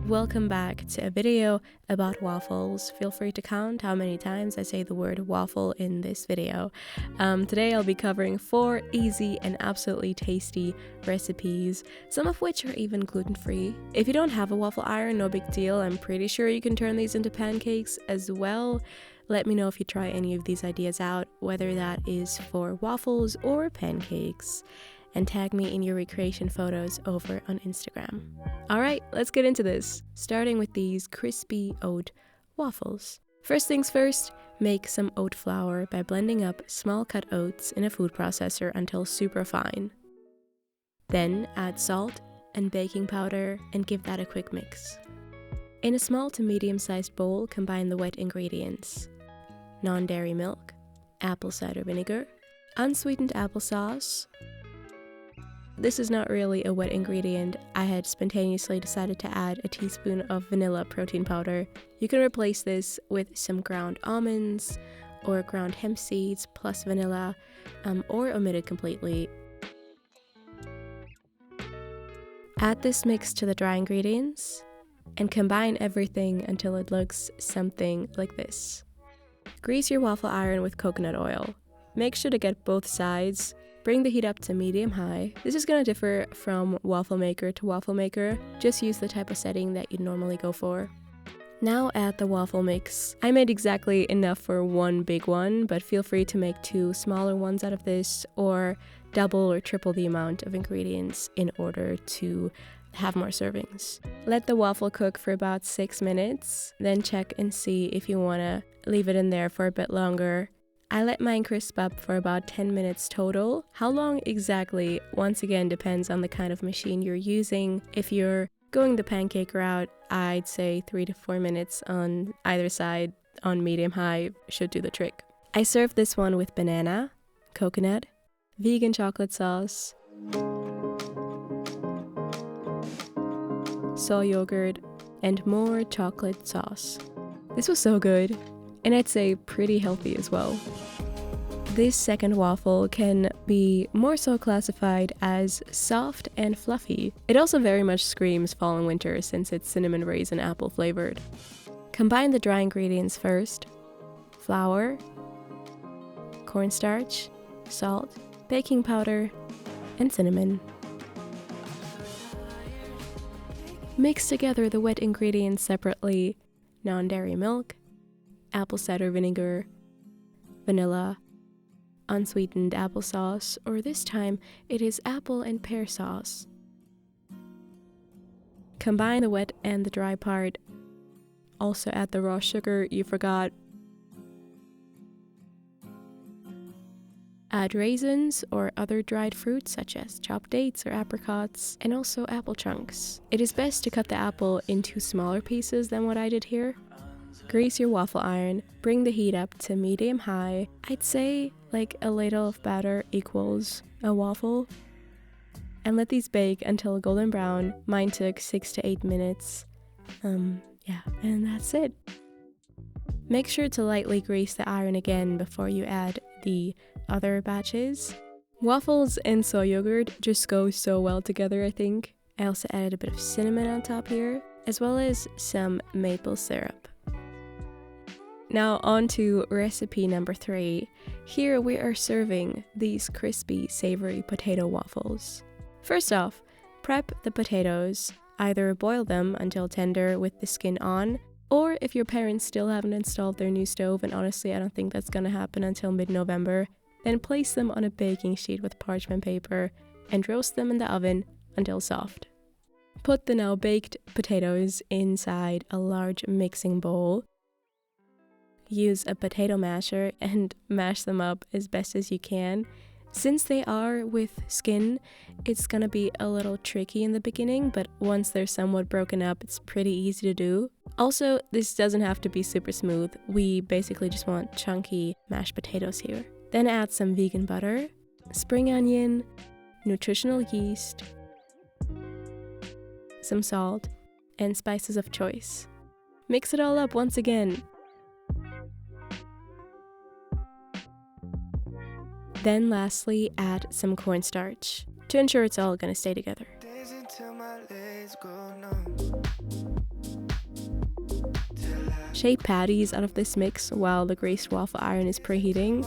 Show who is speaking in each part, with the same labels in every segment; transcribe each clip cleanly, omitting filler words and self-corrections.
Speaker 1: welcome back to a video about waffles. Feel free to count how many times I say the word waffle in this video. Today I'll be covering 4 easy and absolutely tasty recipes, some of which are even gluten-free. If you don't have a waffle iron, no big deal. I'm pretty sure you can turn these into pancakes as well. Let me know if you try any of these ideas out, whether that is for waffles or pancakes. And tag me in your recreation photos over on Instagram. Alright, let's get into this, starting with these crispy oat waffles. First things first, make some oat flour by blending up small cut oats in a food processor until super fine. Then add salt and baking powder and give that a quick mix. In a small to medium-sized bowl, combine the wet ingredients: non-dairy milk, apple cider vinegar, unsweetened applesauce. This is not really a wet ingredient. I had spontaneously decided to add a teaspoon of vanilla protein powder. You can replace this with some ground almonds or ground hemp seeds plus vanilla, or omit it completely. Add this mix to the dry ingredients and combine everything until it looks something like this. Grease your waffle iron with coconut oil. Make sure to get both sides. Bring the heat up to medium-high. This is going to differ from waffle maker to waffle maker. Just use the type of setting that you'd normally go for. Now add the waffle mix. I made exactly enough for one big one, but feel free to make 2 smaller ones out of this, or double or triple the amount of ingredients in order to have more servings. Let the waffle cook for about 6 minutes, then check and see if you want to leave it in there for a bit longer. I let mine crisp up for about 10 minutes total. How long exactly, once again, depends on the kind of machine you're using. If you're going the pancake route, I'd say 3 to 4 minutes on either side on medium-high should do the trick. I served this one with banana, coconut, vegan chocolate sauce, soy yogurt, and more chocolate sauce. This was so good. And I'd say pretty healthy as well. This second waffle can be more so classified as soft and fluffy. It also very much screams fall and winter since it's cinnamon raisin apple flavored. Combine the dry ingredients first: flour, cornstarch, salt, baking powder, and cinnamon. Mix together the wet ingredients separately: non-dairy milk, apple cider vinegar, vanilla, unsweetened applesauce, or this time it is apple and pear sauce. Combine the wet and the dry part. Also add the raw sugar you forgot. Add raisins or other dried fruits such as chopped dates or apricots, and also apple chunks. It is best to cut the apple into smaller pieces than what I did here. Grease your waffle iron, bring the heat up to medium-high. I'd say like a ladle of batter equals a waffle. And let these bake until golden brown. Mine took 6 to 8 minutes. And that's it. Make sure to lightly grease the iron again before you add the other batches. Waffles and soy yogurt just go so well together, I think. I also added a bit of cinnamon on top here, as well as some maple syrup. Now on to recipe number 3. Here we are serving these crispy, savory potato waffles. First off, prep the potatoes. Either boil them until tender with the skin on, or if your parents still haven't installed their new stove, and honestly I don't think that's gonna happen until mid-November, then place them on a baking sheet with parchment paper and roast them in the oven until soft. Put the now baked potatoes inside a large mixing bowl. Use a potato masher and mash them up as best as you can. Since they are with skin, it's gonna be a little tricky in the beginning, but once they're somewhat broken up, it's pretty easy to do. Also, this doesn't have to be super smooth. We basically just want chunky mashed potatoes here. Then add some vegan butter, spring onion, nutritional yeast, some salt, and spices of choice. Mix it all up once again. Then lastly, add some cornstarch to ensure it's all gonna stay together. Shape patties out of this mix while the greased waffle iron is preheating.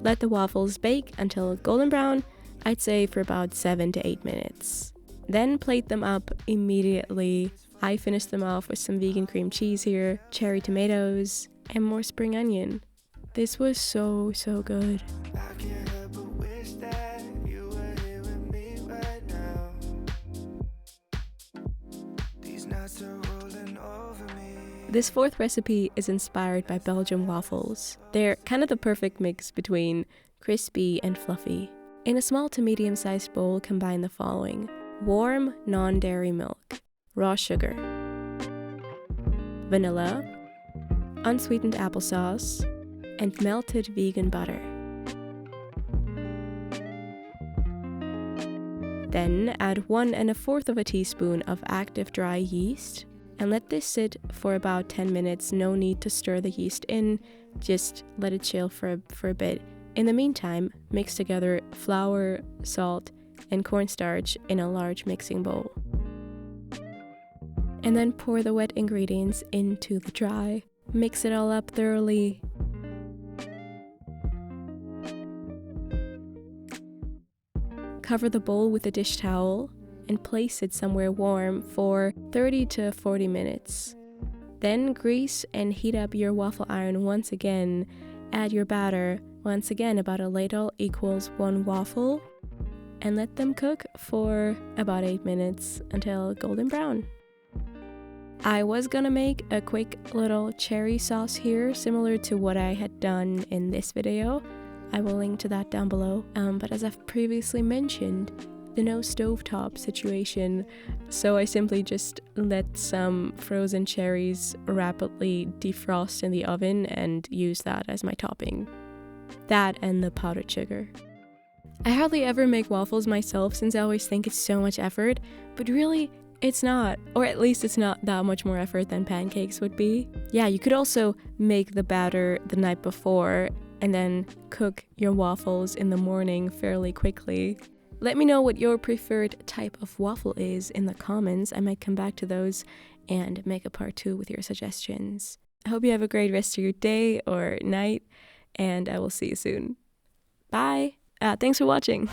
Speaker 1: Let the waffles bake until golden brown, I'd say for about 7 to 8 minutes. Then plate them up immediately. I finished them off with some vegan cream cheese here, cherry tomatoes, and more spring onion. This was so good. This fourth recipe is inspired by Belgian waffles. They're kind of the perfect mix between crispy and fluffy. In a small to medium-sized bowl, combine the following: warm non-dairy milk, raw sugar, vanilla, unsweetened applesauce, and melted vegan butter. Then add 1 1/4 teaspoon of active dry yeast and let this sit for about 10 minutes. No need to stir the yeast in, just let it chill for a bit. In the meantime, mix together flour, salt, and cornstarch in a large mixing bowl. And then pour the wet ingredients into the dry. Mix it all up thoroughly. Cover the bowl with a dish towel and place it somewhere warm for 30 to 40 minutes. Then grease and heat up your waffle iron once again. Add your batter, once again about a ladle equals 1 waffle, and let them cook for about 8 minutes until golden brown. I was gonna make a quick little cherry sauce here, similar to what I had done in this video. I will link to that down below. But as I've previously mentioned, the no stovetop situation, so I simply just let some frozen cherries rapidly defrost in the oven and use that as my topping. That and the powdered sugar. I hardly ever make waffles myself since I always think it's so much effort, but really, it's not. Or at least it's not that much more effort than pancakes would be. Yeah, you could also make the batter the night before and then cook your waffles in the morning fairly quickly. Let me know what your preferred type of waffle is in the comments. I might come back to those and make a part 2 with your suggestions. I hope you have a great rest of your day or night, and I will see you soon. Bye! Thanks for watching!